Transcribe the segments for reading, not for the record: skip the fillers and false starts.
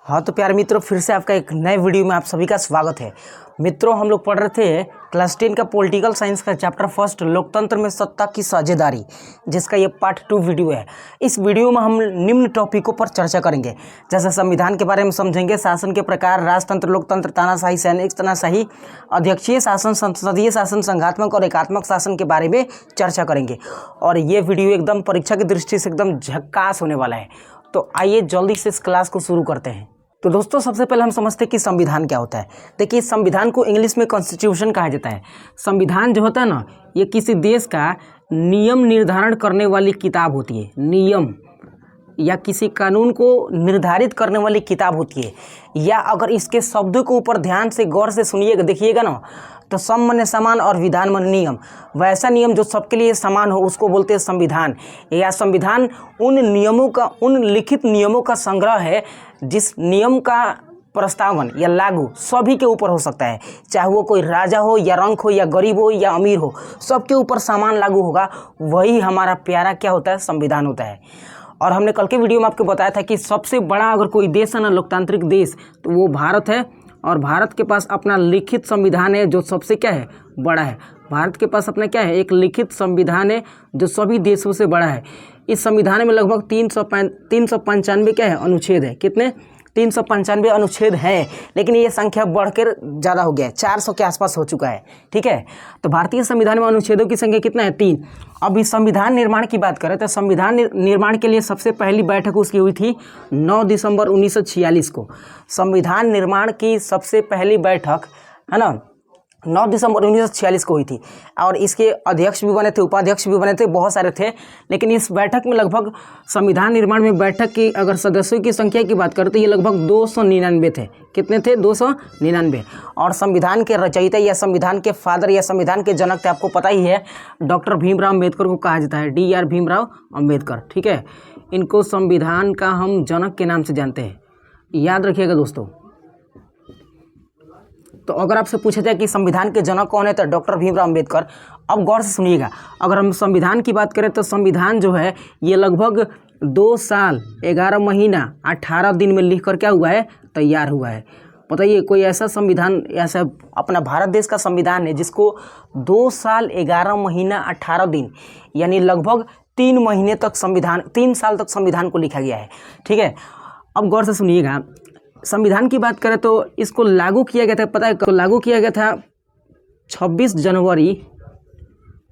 हाँ तो प्यारे मित्रों, फिर से आपका एक नए वीडियो में आप सभी का स्वागत है। मित्रों, हम लोग पढ़ रहे थे क्लास 10 का पॉलिटिकल साइंस का चैप्टर फर्स्ट, लोकतंत्र में सत्ता की साझेदारी, जिसका ये पार्ट 2 वीडियो है। इस वीडियो में हम निम्न टॉपिकों पर चर्चा करेंगे, जैसे संविधान के बारे में समझेंगे, शासन के प्रकार, राजतंत्र, लोकतंत्र, तानाशाही, सैनिक तानाशाही, अध्यक्षीय शासन, संसदीय शासन, संघात्मक और एकात्मक शासन के बारे में चर्चा करेंगे। और ये वीडियो एकदम परीक्षा की दृष्टि से एकदम झक्कास होने वाला है। तो आइए जल्दी से इस क्लास को शुरू करते हैं। तो दोस्तों, सबसे पहले हम समझते हैं कि संविधान क्या होता है। देखिए, संविधान को इंग्लिश में कॉन्स्टिट्यूशन कहा जाता है। संविधान जो होता है ना, ये किसी देश का नियम निर्धारण करने वाली किताब होती है। नियम या किसी कानून को निर्धारित करने वाली किताब होती है। या अगर इसके शब्दों के ऊपर ध्यान से गौर से सुनिएगा, देखिएगा ना, तो सम माने समान और विधान माने नियम। वैसा नियम जो सबके लिए समान हो उसको बोलते हैं संविधान। या संविधान उन नियमों का, उन लिखित नियमों का संग्रह है जिस नियम का प्रस्तावन या लागू सभी के ऊपर हो सकता है, चाहे वो कोई राजा हो या रंक हो या गरीब हो या अमीर हो, सबके ऊपर समान लागू होगा। वही हमारा प्यारा क्या होता है, संविधान होता है। और हमने कल के वीडियो में आपको बताया था कि सबसे बड़ा अगर कोई देश है ना, लोकतांत्रिक देश, तो वो भारत है। और भारत के पास अपना लिखित संविधान है जो सबसे क्या है, बड़ा है। भारत के पास अपना क्या है, एक लिखित संविधान है जो सभी देशों से बड़ा है। इस संविधान में लगभग 395 क्या है, अनुच्छेद है। कितने? 395 अनुच्छेद हैं, लेकिन ये संख्या बढ़कर ज़्यादा हो गया है, 400 के आसपास हो चुका है। ठीक है, तो भारतीय संविधान में अनुच्छेदों की संख्या कितना है, 3। अब इस संविधान निर्माण की बात करें तो संविधान निर्माण के लिए सबसे पहली बैठक उसकी हुई थी 9 दिसंबर 1946 को। संविधान निर्माण की सबसे पहली बैठक है ना 9 दिसंबर 1946 को हुई थी। और इसके अध्यक्ष भी बने थे, उपाध्यक्ष भी बने थे, बहुत सारे थे। लेकिन इस बैठक में लगभग, संविधान निर्माण में बैठक की अगर सदस्यों की संख्या की बात करें तो ये लगभग 299 थे। कितने थे? 299। और संविधान के रचयिता या संविधान के फादर या संविधान के जनक थे, आपको पता ही है, डॉक्टर भीमराव अम्बेडकर को कहा जाता है, DR भीमराव अम्बेडकर। ठीक है, इनको संविधान का हम जनक के नाम से जानते हैं, याद रखिएगा दोस्तों। तो अगर आपसे पूछा जाए कि संविधान के जनक कौन है, तो डॉक्टर भीमराव अम्बेडकर। अब गौर से सुनिएगा, अगर हम संविधान की बात करें तो संविधान जो है ये लगभग 2 साल 11 महीना 18 दिन में लिख कर क्या हुआ है, तैयार हुआ है। बताइए, कोई ऐसा संविधान, ऐसा अपना भारत देश का संविधान है जिसको 2 साल 11 महीना 18 दिन, यानी लगभग 3 महीने तक संविधान, 3 साल तक संविधान को लिखा गया है। ठीक है, अब गौर से सुनिएगा, संविधान की बात करें तो इसको लागू किया गया था, पता है कब लागू किया गया था? 26 जनवरी।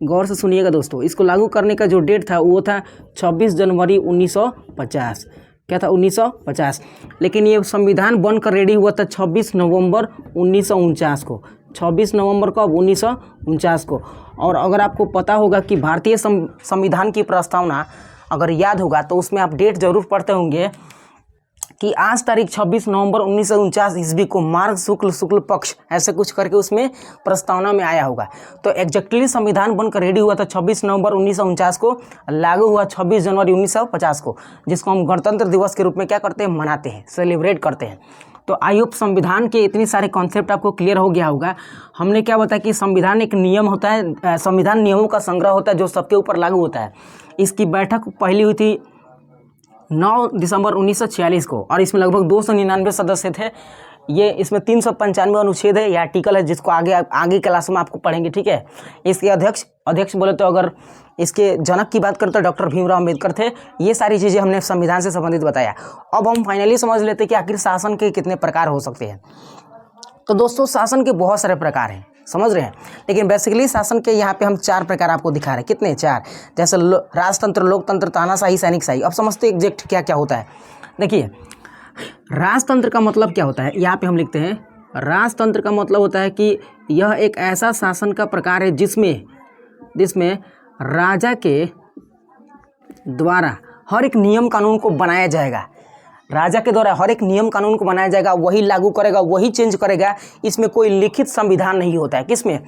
गौर से सुनिएगा दोस्तों, इसको लागू करने का जो डेट था वो था 26 जनवरी 1950। क्या था? 1950। लेकिन ये संविधान बनकर रेडी हुआ था 26 नवंबर 1949 को। 26 नवंबर को, अब 1949 को। और अगर आपको पता होगा कि भारतीय संविधान की प्रस्तावना अगर याद होगा तो उसमें आप डेट जरूर पढ़ते होंगे कि आज तारीख 26 नवंबर 1949 ईस्वी को मार्ग शुक्ल पक्ष, ऐसे कुछ करके उसमें प्रस्तावना में आया होगा। तो एग्जैक्टली संविधान बनकर रेडी हुआ था 26 नवंबर 1949 को, लागू हुआ 26 जनवरी 1950 को, जिसको हम गणतंत्र दिवस के रूप में क्या करते हैं, मनाते हैं, सेलिब्रेट करते हैं। तो आई होप संविधान के इतने सारे कॉन्सेप्ट आपको क्लियर हो गया होगा। हमने क्या बताया कि संविधान एक नियम होता है, संविधान नियमों का संग्रह होता है जो सबके ऊपर लागू होता है। इसकी बैठक पहली हुई थी 9 दिसंबर 1946 को, और इसमें लगभग 299 सदस्य थे। ये इसमें 395 अनुच्छेद है या आर्टिकल है, जिसको आगे क्लास में आपको पढ़ेंगे। ठीक है, इसके अध्यक्ष बोले तो, अगर इसके जनक की बात करें तो डॉक्टर भीमराव अम्बेडकर थे। ये सारी चीज़ें हमने संविधान से संबंधित बताया। अब हम फाइनली समझ लेते हैं कि आखिर शासन के कितने प्रकार हो सकते हैं। तो दोस्तों, शासन के बहुत सारे प्रकार हैं, समझ रहे हैं, लेकिन बेसिकली शासन के यहाँ पे हम 4 प्रकार आपको दिखा रहे हैं। कितने? 4। जैसे राजतंत्र, लोकतंत्र, तानाशाही, सैनिक शाही। अब समझते हैं एग्जैक्ट क्या क्या होता है। देखिए, राजतंत्र का मतलब क्या होता है, यहाँ पे हम लिखते हैं, राजतंत्र का मतलब होता है कि यह एक ऐसा शासन का प्रकार है जिसमें राजा के द्वारा हर एक नियम कानून को बनाया जाएगा। राजा के द्वारा हर एक नियम कानून को बनाया जाएगा, वही लागू करेगा, वही चेंज करेगा। इसमें कोई लिखित संविधान नहीं होता है। किसमें?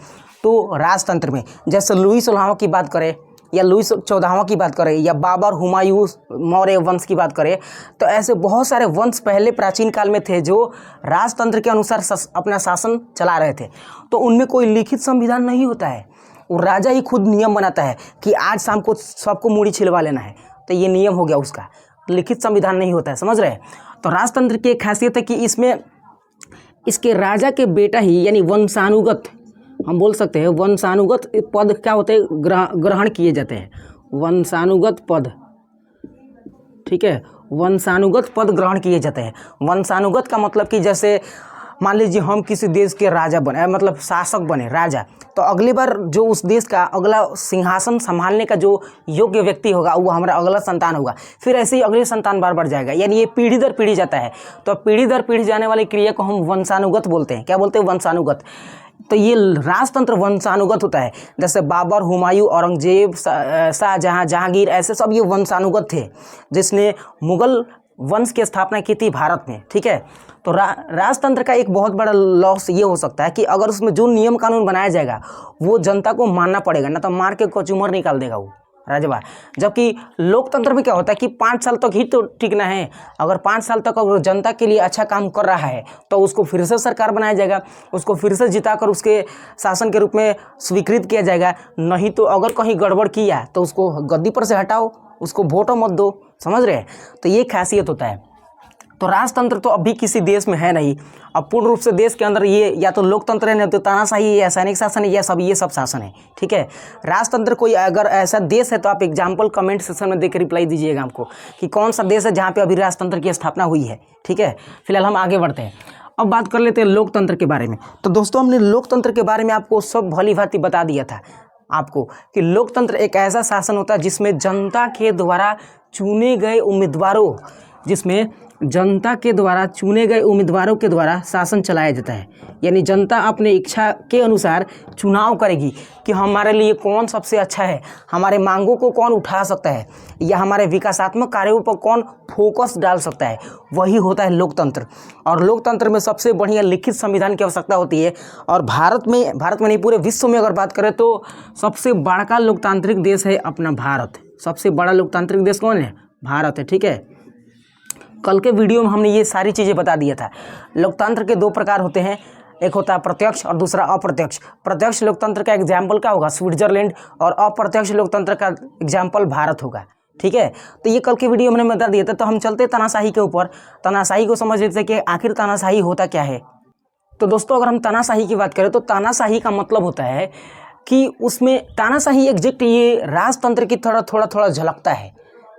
तो राजतंत्र में। जैसे लुई 16वां की बात करें या लुई 14वां की बात करें या बाबर, हुमायूं, मौर्य वंश की बात करें, तो ऐसे बहुत सारे वंश पहले प्राचीन काल में थे जो राजतंत्र के अनुसार अपना शासन चला रहे थे। तो उनमें कोई लिखित संविधान नहीं होता है, वो राजा ही खुद नियम बनाता है कि आज शाम को सबको मूड़ी छिलवा लेना है, तो ये नियम हो गया उसका। लिखित संविधान नहीं होता है, समझ रहे हैं। तो राजतंत्र की एक खासियत है कि इसमें इसके राजा के बेटा ही यानी वंशानुगत, हम बोल सकते हैं वंशानुगत पद क्या होते हैं, ग्रहण किए जाते हैं, वंशानुगत पद, ठीक है, वंशानुगत पद ग्रहण किए जाते हैं। वंशानुगत का मतलब कि जैसे मान लीजिए हम किसी देश के राजा बने, मतलब शासक बने, राजा, तो अगली बार जो उस देश का अगला सिंहासन संभालने का जो योग्य व्यक्ति होगा वो हमारा अगला संतान होगा, फिर ऐसे ही अगले संतान बार बढ़ जाएगा, यानी ये पीढ़ी दर पीढ़ी जाता है। तो पीढ़ी दर पीढ़ी जाने वाली क्रिया को हम वंशानुगत बोलते हैं। क्या बोलते हैं? वंशानुगत। तो ये राजतंत्र वंशानुगत होता है। जैसे बाबर, हुमायूं, औरंगजेब, शाहजहां, जहांगीर, ऐसे सब ये वंशानुगत थे जिसने मुगल वंश की स्थापना की थी भारत में, ठीक है। तो राजतंत्र का एक बहुत बड़ा लॉस ये हो सकता है कि अगर उसमें जो नियम कानून बनाया जाएगा वो जनता को मानना पड़ेगा, ना तो मार के कचूमर निकाल देगा वो राजवा। जबकि लोकतंत्र में क्या होता है कि 5 साल तक ही तो टिकना है। अगर 5 साल तक अगर जनता के लिए अच्छा काम कर रहा है तो उसको फिर से सरकार बनाया जाएगा, उसको फिर से जिताकर उसके शासन के रूप में स्वीकृत किया जाएगा। नहीं तो अगर कहीं गड़बड़ किया तो उसको गद्दी पर से हटाओ, उसको वोटो मत दो, समझ रहे हैं। तो ये खासियत होता है। तो राजतंत्र तो अभी किसी देश में है नहीं। अब पूर्ण रूप से देश के अंदर ये या तो लोकतंत्र है, नहीं तो तानाशाही या सैनिक शासन है, या सब ये सब शासन है, ठीक है। राजतंत्र कोई अगर ऐसा देश है तो आप एग्जाम्पल कमेंट सेक्शन में देकर रिप्लाई दीजिएगा हमको कि कौन सा देश है जहाँ पे अभी राजतंत्र की स्थापना हुई है, ठीक है। फिलहाल हम आगे बढ़ते हैं। अब बात कर लेते हैं लोकतंत्र के बारे में। तो दोस्तों हमने लोकतंत्र के बारे में आपको सब भली भांति बता दिया था आपको कि लोकतंत्र एक ऐसा शासन होता है जिसमें जनता के द्वारा चुने गए उम्मीदवारों के द्वारा शासन चलाया जाता है। यानी जनता अपने इच्छा के अनुसार चुनाव करेगी कि हमारे लिए कौन सबसे अच्छा है, हमारे मांगों को कौन उठा सकता है, या हमारे विकासात्मक कार्यों पर कौन फोकस डाल सकता है। वही होता है लोकतंत्र। और लोकतंत्र में सबसे बढ़िया लिखित संविधान की आवश्यकता होती है। और भारत में नहीं, पूरे विश्व में अगर बात करें तो सबसे बड़ा लोकतांत्रिक देश है अपना भारत। सबसे बड़ा लोकतांत्रिक देश कौन है? भारत है, ठीक है। कल के वीडियो में हमने ये सारी चीज़ें बता दिया था। लोकतंत्र के 2 प्रकार होते हैं, एक होता है प्रत्यक्ष और दूसरा अप्रत्यक्ष। प्रत्यक्ष लोकतंत्र का एग्जाम्पल क्या होगा? स्विट्जरलैंड। और अप्रत्यक्ष लोकतंत्र का एग्जाम्पल भारत होगा, ठीक है। तो ये कल के वीडियो में बता दिया था। तो हम चलते तानाशाही के ऊपर। तानाशाही को समझ लेते हैं कि आखिर तानाशाही होता क्या है। तो दोस्तों अगर हम तानाशाही की बात करें तो तानाशाही का मतलब होता है कि उसमें तानाशाही एग्जैक्ट ये राजतंत्र की थोड़ा झलकता है,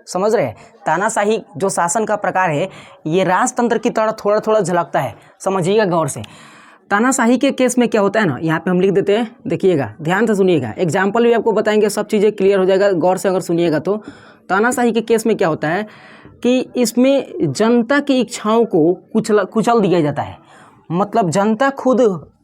समझ रहे हैं। तानाशाही जो शासन का प्रकार है ये राजतंत्र की तरह थोड़ा झलकता है, समझिएगा गौर से। तानाशाही के केस में क्या होता है ना, यहाँ पे हम लिख देते हैं, देखिएगा, ध्यान से सुनिएगा, एग्जाम्पल भी आपको बताएंगे, सब चीज़ें क्लियर हो जाएगा गौर से अगर सुनिएगा तो। तानाशाही के केस में क्या होता है कि इसमें जनता की इच्छाओं को कुचल दिया जाता है। मतलब जनता खुद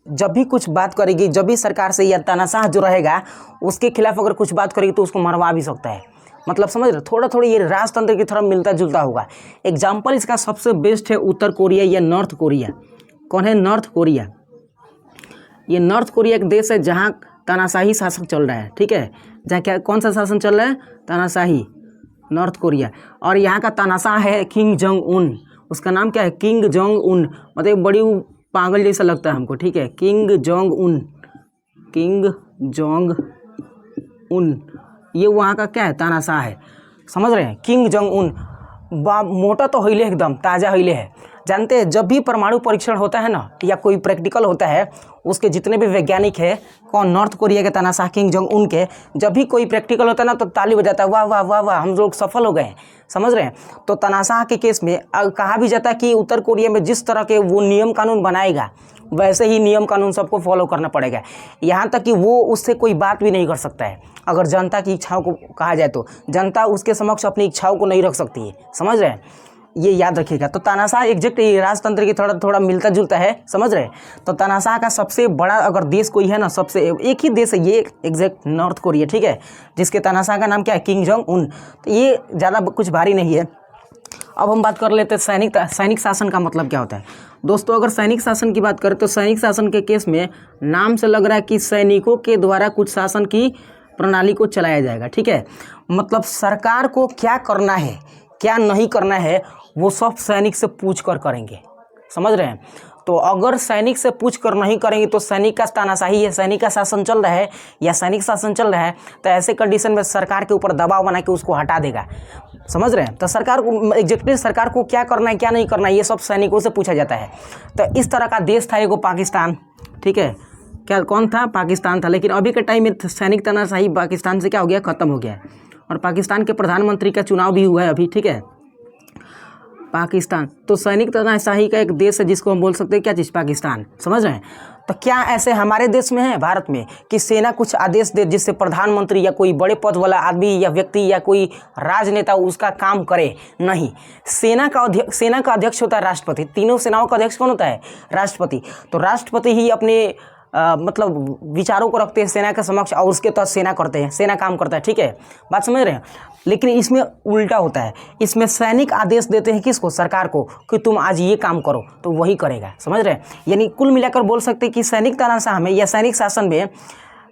जब भी कुछ बात करेगी, जब भी सरकार से या तानाशाह जो रहेगा उसके खिलाफ अगर कुछ बात करेगी तो उसको मरवा भी सकता है। मतलब समझ रहे, थोड़ा ये राजतंत्र की तरह मिलता जुलता होगा। एग्जाम्पल इसका सबसे बेस्ट है उत्तर कोरिया या नॉर्थ कोरिया। कौन है? North Korea. ये नॉर्थ कोरिया एक देश है जहाँ तानाशाही शासन चल रहा है, ठीक है। जहाँ क्या, कौन सा शासन चल रहा है? तानाशाही, नॉर्थ कोरिया। और यहाँ का तानाशाह है किंग जोंग उन। उसका नाम क्या है? King Jong Un. मतलब बड़ी पागल जैसा लगता है हमको, ठीक है। किंग जोंग उन ये वहाँ का क्या है? तानाशाह है, समझ रहे हैं। किंग जोंग उन मोटा तो हिले, एकदम ताज़ा हिले है। जानते हैं जब भी परमाणु परीक्षण होता है ना, या कोई प्रैक्टिकल होता है, उसके जितने भी वैज्ञानिक है, कौन? नॉर्थ कोरिया के तानाशाह किंग जोंग उन के, जब भी कोई प्रैक्टिकल होता है ना तो ताली बजाता है, वाह वाह वाह वाह, हम लोग सफल हो गए, समझ रहे हैं। तो तानाशाह के केस में कहा भी जाता है कि उत्तर कोरिया में जिस तरह के वो नियम कानून बनाएगा वैसे ही नियम कानून सबको फॉलो करना पड़ेगा। यहाँ तक कि वो उससे कोई बात भी नहीं कर सकता है। अगर जनता की इच्छाओं को कहा जाए तो जनता उसके समक्ष अपनी इच्छाओं को नहीं रख सकती है, समझ रहे हैं। ये याद रखिएगा। तो तानाशाह एग्जैक्ट राजतंत्र की थोड़ा मिलता जुलता है, समझ रहे हैं। तो तानाशाह का सबसे बड़ा अगर देश कोई है ना, सबसे एक ही देश है ये, एग्जैक्ट नॉर्थ कोरिया, ठीक है, जिसके तानाशाह का नाम क्या है? King Jong Un. तो ये ज़्यादा कुछ भारी नहीं है। अब हम बात कर लेते हैं सैनिक शासन का मतलब क्या होता है। दोस्तों अगर सैनिक शासन की बात करें तो सैनिक शासन के केस में नाम से लग रहा है कि सैनिकों के द्वारा कुछ शासन की प्रणाली को चलाया जाएगा, ठीक है। मतलब सरकार को क्या करना है क्या नहीं करना है वो सब सैनिक से पूछ कर करेंगे, समझ रहे हैं। तो अगर सैनिक से पूछ कर नहीं करेंगे तो सैनिक का तानाशाही है, सैनिक का शासन चल रहा है या सैनिक शासन चल रहा है, तो ऐसे कंडीशन में सरकार के ऊपर दबाव बना के उसको हटा देगा। समझ रहे हैं। तो सरकार को, एग्जीक्यूटिव सरकार को क्या करना है क्या नहीं करना है ये सब सैनिकों से पूछा जाता है। तो इस तरह का देश था एगो पाकिस्तान, ठीक है, क्या कौन था, पाकिस्तान था। लेकिन अभी के टाइम में सैनिक तानाशाही पाकिस्तान से क्या हो गया, खत्म हो गया है। और पाकिस्तान के प्रधानमंत्री का चुनाव भी हुआ है अभी, ठीक है। पाकिस्तान तो सैनिक तानाशाही का एक देश है जिसको हम बोल सकते हैं क्या चीज़, पाकिस्तान, समझ रहे हैं। तो क्या ऐसे हमारे देश में है, भारत में, कि सेना कुछ आदेश दे जिससे प्रधानमंत्री या कोई बड़े पद वाला आदमी या व्यक्ति या कोई राजनेता उसका काम करे? नहीं। सेना का अध्यक्ष होता है राष्ट्रपति। तीनों सेनाओं का अध्यक्ष कौन होता है, राष्ट्रपति। तो राष्ट्रपति ही अपने मतलब विचारों को रखते हैं सेना के समक्ष और उसके तहत सेना करते हैं, सेना काम करता है, ठीक है, बात समझ रहे हैं। लेकिन इसमें उल्टा होता है, इसमें सैनिक आदेश देते हैं किसको, सरकार को, कि तुम आज ये काम करो तो वही करेगा, समझ रहे हैं। यानी कुल मिलाकर बोल सकते हैं कि सैनिक तानाशाह में या सैनिक शासन में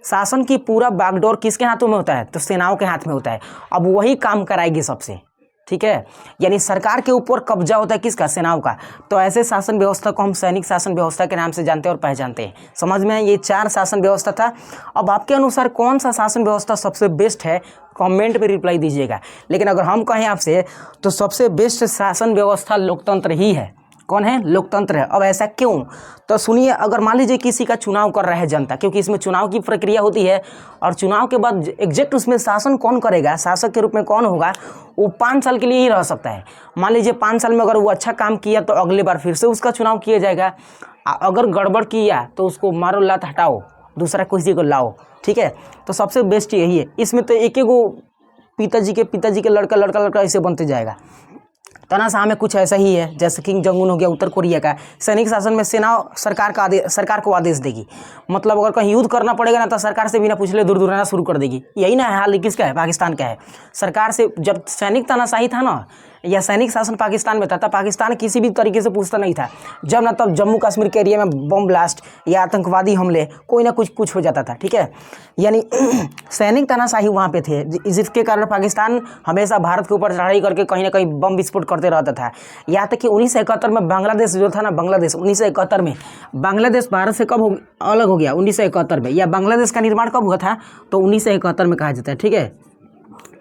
शासन की पूरा बागडोर किसके हाथों में होता है, तो सेनाओं के हाथ में होता है। अब वही काम कराएगी सबसे, ठीक है। यानी सरकार के ऊपर कब्जा होता है किसका, सेनाओं का। तो ऐसे शासन व्यवस्था को हम सैनिक शासन व्यवस्था के नाम से जानते हैं और पहचानते हैं। समझ में ये 4 शासन व्यवस्था था। अब आपके अनुसार कौन सा शासन व्यवस्था सबसे बेस्ट है, कमेंट में रिप्लाई दीजिएगा। लेकिन अगर हम कहें आपसे तो सबसे बेस्ट शासन व्यवस्था लोकतंत्र ही है। कौन है, लोकतंत्र है। अब ऐसा क्यों, तो सुनिए। अगर मान लीजिए किसी का चुनाव कर रहा है जनता, क्योंकि इसमें चुनाव की प्रक्रिया होती है और चुनाव के बाद एग्जैक्ट उसमें शासन कौन करेगा, शासक के रूप में कौन होगा, वो 5 साल के लिए ही रह सकता है। मान लीजिए 5 साल में अगर वो अच्छा काम किया तो अगले बार फिर से उसका चुनाव किया जाएगा। अगर गड़बड़ किया तो उसको मारो, लात हटाओ, दूसरा किसी को लाओ, ठीक है। तो सबसे बेस्ट यही है। इसमें तो एक पिताजी के लड़का ऐसे बनते जाएगा। तानाशाह में कुछ ऐसा ही है, जैसे किंग जोंग उन हो गया उत्तर कोरिया का। सैनिक शासन में सेना सरकार को आदेश देगी। मतलब अगर कहीं युद्ध करना पड़ेगा ना तो सरकार से बिना पूछले दूर रहना शुरू कर देगी। यही ना हाल किसका है, पाकिस्तान का है। सरकार से जब सैनिक तानाशाही था ना या सैनिक शासन पाकिस्तान में था तब पाकिस्तान किसी भी तरीके से पूछता नहीं था। जब ना तब जम्मू कश्मीर के एरिया में बम ब्लास्ट या आतंकवादी हमले कोई ना कुछ हो जाता था, ठीक है। यानी सैनिक तानाशाही वहाँ पे थे, जिसके कारण पाकिस्तान हमेशा भारत के ऊपर चढ़ाई करके कहीं ना कहीं बम विस्फोट करते रहता था। यहाँ तक कि 1971 में बांग्लादेश जो था ना, बांग्लादेश 1971 में बांग्लादेश भारत से कब अलग हो गया, 1971 में। या बांग्लादेश का निर्माण कब हुआ था, तो 1971 में कहा जाता है, ठीक है,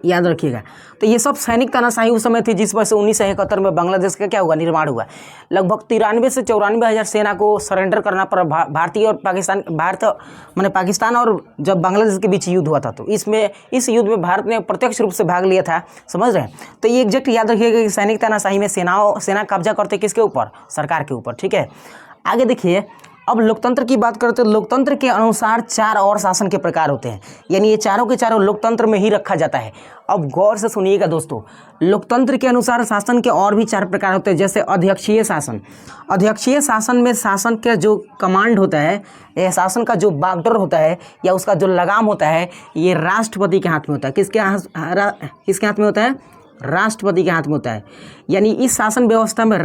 याद रखिएगा। तो ये सब सैनिक तानाशाही उस समय थी जिस वजह से 1971 में बांग्लादेश का क्या हुआ, निर्माण हुआ। लगभग 93 से 94 हज़ार सेना को सरेंडर करना पड़ा। भारतीय और पाकिस्तान और जब बांग्लादेश के बीच युद्ध हुआ था तो इस युद्ध में भारत ने प्रत्यक्ष रूप से भाग लिया था, समझ रहे हैं। तो ये एग्जैक्ट याद रखिएगा कि सैनिक तानाशाही में सेना कब्जा करते किसके ऊपर, सरकार के ऊपर, ठीक है। आगे देखिए, अब लोकतंत्र की बात करते हैं। लोकतंत्र के अनुसार 4 और शासन के प्रकार होते हैं, यानी ये चारों के चारों लोकतंत्र में ही रखा जाता है। अब गौर से सुनिएगा दोस्तों, लोकतंत्र के अनुसार शासन के और भी 4 प्रकार होते हैं, जैसे अध्यक्षीय शासन। अध्यक्षीय शासन में शासन का जो कमांड होता है या शासन का जो बागडोर होता है या उसका जो लगाम होता है, ये राष्ट्रपति के हाथ में होता है। किसके हाथ में होता है, राष्ट्रपति के हाथ में होता है। यानी इस शासन व्यवस्था में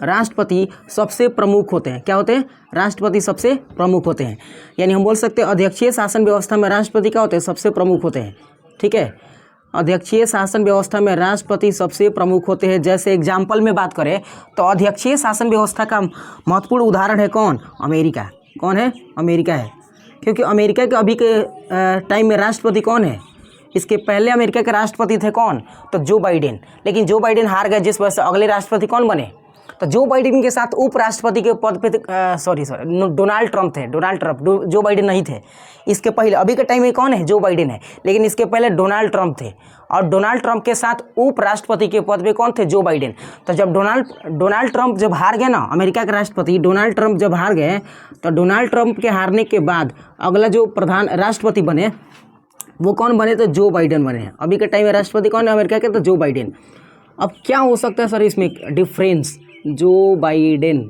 राष्ट्रपति सबसे प्रमुख होते हैं। क्या होते हैं, राष्ट्रपति सबसे प्रमुख होते हैं। यानी हम बोल सकते हैं अध्यक्षीय शासन व्यवस्था में राष्ट्रपति क्या होते हैं, सबसे प्रमुख होते हैं, ठीक है। अध्यक्षीय शासन व्यवस्था में राष्ट्रपति सबसे प्रमुख होते हैं। जैसे एग्जाम्पल में बात करें तो अध्यक्षीय शासन व्यवस्था का महत्वपूर्ण उदाहरण है कौन, अमेरिका। कौन है, अमेरिका है। क्योंकि अमेरिका के अभी के टाइम में राष्ट्रपति कौन है, इसके पहले अमेरिका के राष्ट्रपति थे कौन, तो जो बाइडेन। लेकिन जो बाइडेन हार गए, जिस वजह से अगले राष्ट्रपति कौन बने, तो जो बाइडेन के साथ उपराष्ट्रपति के पद पे डोनाल्ड ट्रंप थे। जो बाइडेन नहीं थे। इसके पहले अभी के टाइम में कौन है, जो बाइडेन है। लेकिन इसके पहले डोनाल्ड ट्रंप थे और डोनाल्ड ट्रंप के साथ उपराष्ट्रपति के पद पे कौन थे, जो बाइडेन। तो जब डोनाल्ड ट्रंप जब हार गए ना, अमेरिका के राष्ट्रपति डोनाल्ड ट्रंप जब हार गए, तो डोनाल्ड ट्रंप के हारने के बाद अगला जो प्रधान राष्ट्रपति बने वो कौन बने, तो जो बाइडेन बने। अभी के टाइम में राष्ट्रपति कौन है अमेरिका के, तो जो बाइडेन। अब क्या हो सकता है सर इसमें डिफरेंस, जो बाइडेन,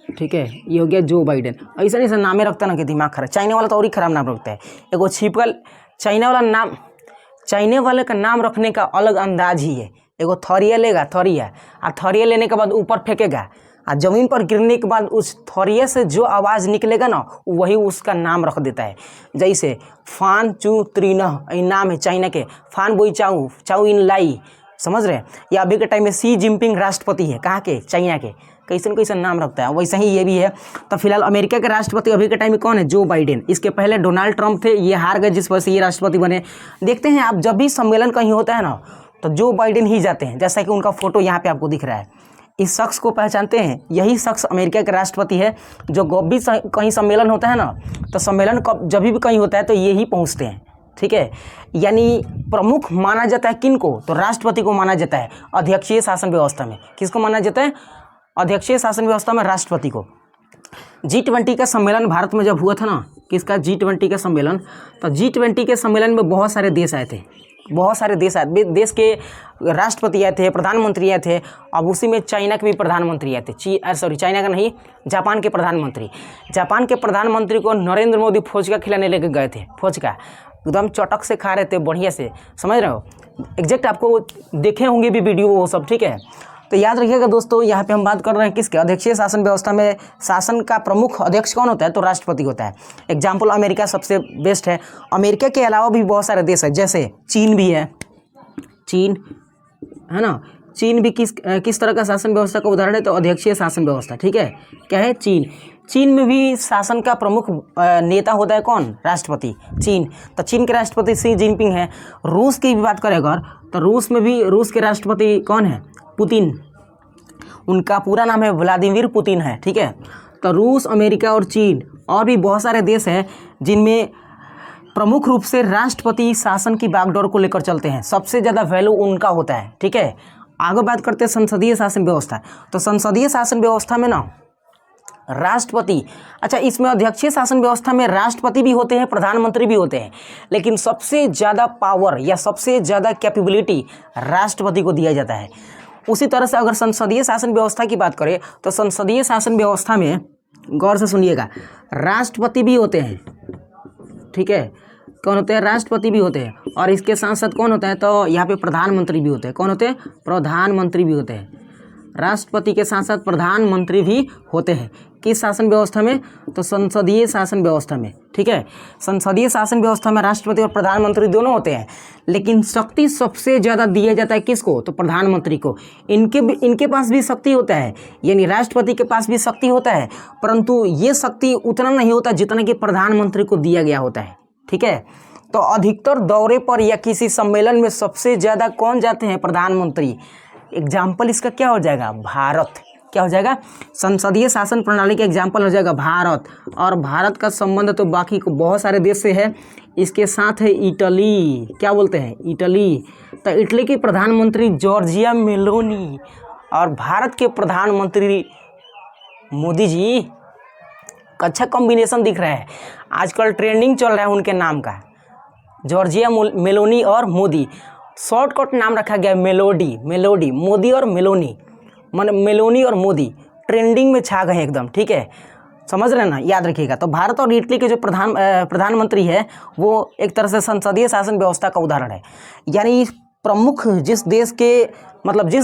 ठीक है, ये हो गया जो बाइडेन। ऐसा नामे रखता ना कि दिमाग खराब। चाइना वाला तो और ही खराब नाम रखता है। एगो छिपकल चाइना वाले का नाम रखने का अलग अंदाज ही है। एगो थरिया लेगा, थरिया लेने के बाद ऊपर फेंकेगा और ज़मीन पर गिरने के बाद उस थरिया से जो आवाज़ निकलेगा ना वही उसका नाम रख देता है। जैसे फान चू त्रिनह नाम है चाइना के, फान बोई चाऊ इन लाई, समझ रहे हैं। या अभी के टाइम में शी जिनपिंग राष्ट्रपति है, कहाँ के, चाइना के। कैसन नाम रखता है, वैसा ही ये भी है। तो फिलहाल अमेरिका के राष्ट्रपति अभी के टाइम में कौन है? Joe Biden. इसके पहले डोनाल्ड ट्रंप थे, ये हार गए, जिस वजह से ये राष्ट्रपति बने। देखते हैं आप, जब भी सम्मेलन कहीं होता है ना तो जो बाइडेन ही जाते हैं, जैसा कि उनका फोटो यहाँ पे आपको दिख रहा है। इस शख्स को पहचानते हैं? यही शख्स अमेरिका के राष्ट्रपति है, जो जब भी कहीं सम्मेलन होता है ना तो सम्मेलन जब भी कहीं होता है तो ये ही पहुँचते हैं, ठीक है। यानी प्रमुख माना जाता है किन को? तो राष्ट्रपति को माना जाता है अध्यक्षीय शासन व्यवस्था में। किसको माना जाता है? अध्यक्षीय शासन व्यवस्था में राष्ट्रपति को। G20 का सम्मेलन भारत में जब हुआ था ना, किसका? G20 का सम्मेलन। तो G20 के सम्मेलन में बहुत सारे देश आए थे, बहुत सारे देश आए, देश के राष्ट्रपति आए थे, प्रधानमंत्री आए थे। अब उसी में चाइना के भी प्रधानमंत्री आए थे। चाइना का नहीं, जापान के प्रधानमंत्री। जापान के प्रधानमंत्री को नरेंद्र मोदी फोचका खिलाने लेके गए थे। फोचका एकदम चटक से खा रहे थे, बढ़िया से, समझ रहे हो? एग्जैक्ट आपको देखे होंगे भी वीडियो वो सब, ठीक है। तो याद रखिएगा दोस्तों, यहाँ पे हम बात कर रहे हैं किसके? अध्यक्षीय शासन व्यवस्था में शासन का प्रमुख अध्यक्ष कौन होता है? तो राष्ट्रपति होता है। एग्जाम्पल अमेरिका सबसे बेस्ट है। अमेरिका के अलावा भी बहुत सारे देश है, जैसे चीन भी है, चीन है ना। चीन भी किस तरह का शासन व्यवस्था का उदाहरण है? तो अध्यक्षीय शासन व्यवस्था, ठीक है। क्या है? चीन। चीन में भी शासन का प्रमुख नेता होता है कौन? राष्ट्रपति। चीन, तो चीन के राष्ट्रपति शी जिनपिंग है। रूस की भी बात करें अगर, तो रूस में भी रूस के राष्ट्रपति कौन है? पुतिन। उनका पूरा नाम है व्लादिमीर पुतिन है, ठीक है। तो रूस, अमेरिका और चीन और भी बहुत सारे देश हैं जिनमें प्रमुख रूप से राष्ट्रपति शासन की बागडोर को लेकर चलते हैं। सबसे ज़्यादा वैल्यू उनका होता है, ठीक है। आगे बात करते हैं संसदीय शासन व्यवस्था। तो संसदीय शासन व्यवस्था में ना राष्ट्रपति, अच्छा इसमें अध्यक्षीय शासन व्यवस्था में राष्ट्रपति भी होते हैं, प्रधानमंत्री भी होते हैं, लेकिन सबसे ज़्यादा पावर या सबसे ज़्यादा कैपेबिलिटी राष्ट्रपति को दिया जाता है। उसी तरह से अगर संसदीय शासन व्यवस्था की बात करें तो संसदीय शासन व्यवस्था में गौर से सुनिएगा, राष्ट्रपति भी होते हैं, ठीक है। कौन होते हैं? राष्ट्रपति भी होते हैं। और इसके साथ साथ कौन होता है? तो यहाँ पे प्रधानमंत्री भी होते हैं। कौन होते हैं? प्रधानमंत्री भी होते हैं। राष्ट्रपति के साथ साथ प्रधानमंत्री भी होते हैं। किस शासन व्यवस्था में? तो संसदीय शासन व्यवस्था में, ठीक है। संसदीय शासन व्यवस्था में राष्ट्रपति और प्रधानमंत्री दोनों होते हैं, लेकिन शक्ति सबसे ज़्यादा दिया जाता है किसको? तो प्रधानमंत्री को। इनके पास भी शक्ति होता है, यानी राष्ट्रपति के पास भी शक्ति होता है, परंतु ये शक्ति उतना नहीं होता जितना कि प्रधानमंत्री को दिया गया होता है, ठीक है। तो अधिकतर दौरे पर या किसी सम्मेलन में सबसे ज़्यादा कौन जाते हैं? प्रधानमंत्री। एग्जाम्पल इसका क्या हो जाएगा? भारत। क्या हो जाएगा? संसदीय शासन प्रणाली का एग्जाम्पल हो जाएगा भारत। और भारत का संबंध तो बाकी को बहुत सारे देश से है। इसके साथ है इटली। क्या बोलते हैं? इटली। तो इटली की प्रधानमंत्री जॉर्जिया मेलोनी और भारत के प्रधानमंत्री मोदी जी। अच्छा कॉम्बिनेशन दिख रहा है, आजकल ट्रेंडिंग चल रहा है उनके नाम का, जॉर्जिया मेलोनी और मोदी। शॉर्टकट नाम रखा गया मेलोडी। मोदी और मेलोनी, मेलोनी और मोदी ट्रेंडिंग में छा गए एकदम, ठीक है। समझ रहे हैं ना? याद रखिएगा। तो भारत और इटली के जो प्रधानमंत्री है वो एक तरह से संसदीय शासन व्यवस्था का उदाहरण है। यानी प्रमुख जिस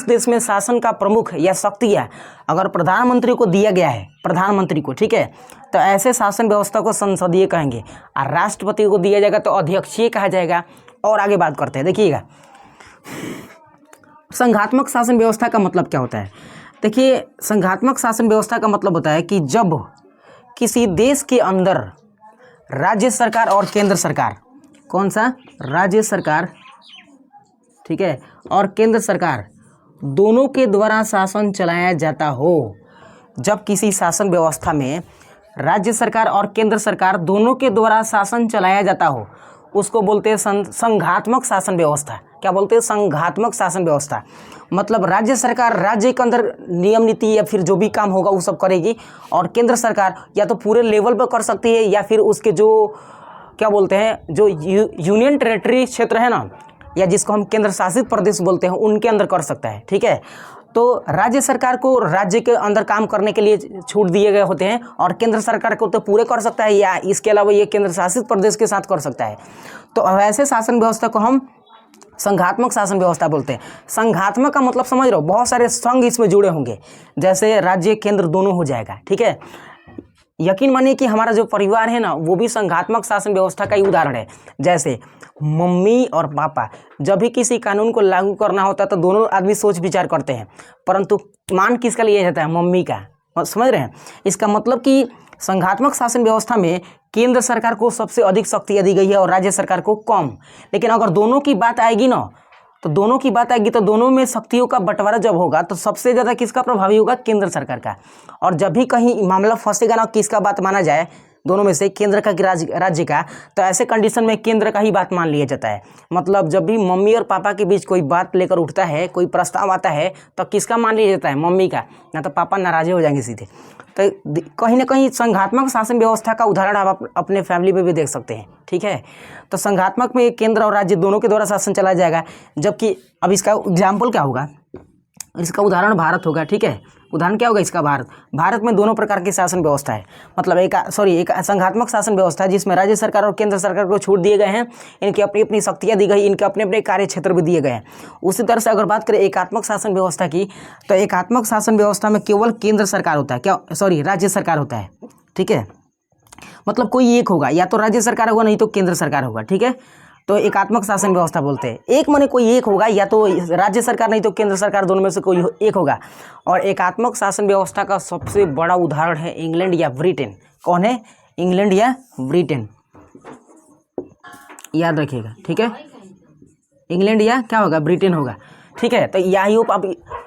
देश में शासन का प्रमुख या शक्ति है, अगर प्रधानमंत्री को दिया गया है, प्रधानमंत्री को, ठीक है, तो ऐसे शासन व्यवस्था को संसदीय कहेंगे। और राष्ट्रपति को दिया जाएगा तो अध्यक्षीय कहा जाएगा। और आगे बात करते हैं, देखिएगा संघात्मक शासन व्यवस्था का मतलब क्या होता है। देखिए, संघात्मक शासन व्यवस्था का मतलब होता है कि जब किसी देश के अंदर राज्य सरकार और केंद्र सरकार, कौन सा? राज्य सरकार, ठीक है, और केंद्र सरकार दोनों के द्वारा शासन चलाया जाता हो। जब किसी शासन व्यवस्था में राज्य सरकार और केंद्र सरकार दोनों के द्वारा शासन चलाया जाता हो, उसको बोलते हैं संघात्मक शासन व्यवस्था। क्या बोलते हैं? संघात्मक शासन व्यवस्था। मतलब राज्य सरकार राज्य के अंदर नियम नीति या फिर जो भी काम होगा वो सब करेगी, और केंद्र सरकार या तो पूरे लेवल पर कर सकती है या फिर उसके जो क्या बोलते हैं, जो यूनियन टेरिटरी क्षेत्र है ना, या जिसको हम केंद्र शासित प्रदेश बोलते हैं, उनके अंदर कर सकता है, ठीक है। तो राज्य सरकार को राज्य के अंदर काम करने के लिए छूट दिए गए होते हैं, और केंद्र सरकार को तो पूरे कर सकता है, या इसके अलावा ये केंद्र शासित प्रदेश के साथ कर सकता है। तो ऐसे शासन व्यवस्था को हम संघात्मक शासन व्यवस्था बोलते हैं। संघात्मक का मतलब समझ रहे हो, बहुत सारे संघ इसमें जुड़े होंगे, जैसे राज्य केंद्र दोनों हो जाएगा, ठीक है। यकीन मानिए कि हमारा जो परिवार है ना वो भी संघात्मक शासन व्यवस्था का ही उदाहरण है। जैसे मम्मी और पापा, जब भी किसी कानून को लागू करना होता है तो दोनों आदमी सोच विचार करते हैं, परंतु मान किसका लिया जाता है? मम्मी का। समझ रहे हैं? इसका मतलब कि संघात्मक शासन व्यवस्था में केंद्र सरकार को सबसे अधिक शक्तियाँ दी गई है और राज्य सरकार को कम। लेकिन अगर दोनों की बात आएगी ना, तो दोनों में शक्तियों का बंटवारा जब होगा तो सबसे ज़्यादा किसका प्रभावी होगा? केंद्र सरकार का। और जब भी कहीं मामला फंसेगा ना, किसका बात माना जाए दोनों में से, केंद्र का कि राज्य का, तो ऐसे कंडीशन में केंद्र का ही बात मान लिया जाता है। मतलब जब भी मम्मी और पापा के बीच कोई बात लेकर उठता है, कोई प्रस्ताव आता है, तो किसका मान लिया जाता है? मम्मी का। ना तो पापा नाराज़ हो जाएंगे सीधे। तो कहीं ना कहीं संघात्मक शासन व्यवस्था का उदाहरण आप अपने फैमिली में भी देख सकते हैं। ठीक है, तो संघात्मक में केंद्र और राज्य दोनों के द्वारा शासन चला जाएगा। जबकि अब इसका एग्जाम्पल क्या होगा? इसका उदाहरण भारत होगा। ठीक है, उदाहरण क्या होगा इसका? भारत में दोनों प्रकार की शासन व्यवस्था है। मतलब एक संघात्मक शासन व्यवस्था है जिसमें राज्य सरकार और केंद्र सरकार को छूट दिए गए हैं, इनकी अपनी अपनी शक्तियाँ दी गई, इनके अपने अपने कार्य क्षेत्र भी दिए गए हैं। उसी तरह से अगर बात करें एकात्मक शासन व्यवस्था की, तो एकात्मक शासन व्यवस्था में केवल केंद्र सरकार होता है, राज्य सरकार होता है। ठीक है, मतलब कोई एक होगा, या तो राज्य सरकार होगा नहीं तो केंद्र सरकार होगा। ठीक है, तो एकात्मक शासन व्यवस्था बोलते हैं। एक माने कोई एक होगा, या तो राज्य सरकार नहीं तो केंद्र सरकार, दोनों में से कोई एक होगा। और एकात्मक शासन व्यवस्था का सबसे बड़ा उदाहरण है इंग्लैंड या ब्रिटेन। कौन है? इंग्लैंड या ब्रिटेन, याद रखिएगा। ठीक है, इंग्लैंड या क्या होगा? ब्रिटेन होगा। ठीक है, तो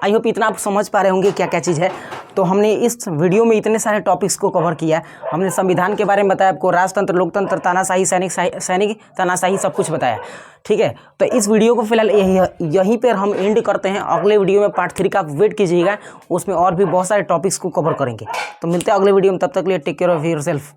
आई होप इतना आप समझ पा रहे होंगे क्या क्या चीज़ है। तो हमने इस वीडियो में इतने सारे टॉपिक्स को कवर किया। हमने संविधान के बारे में बताया आपको, राजतंत्र, लोकतंत्र, तानाशाही, सैनिक तानाशाही, सब कुछ बताया। ठीक है, तो इस वीडियो को फिलहाल यहीं पर हम एंड करते हैं। अगले वीडियो में पार्ट 3 का आप वेट कीजिएगा, उसमें और भी बहुत सारे टॉपिक्स को कवर करेंगे। तो मिलते हैं अगले वीडियो में, तब तक के लिए टेक केयर ऑफ योरसेल्फ।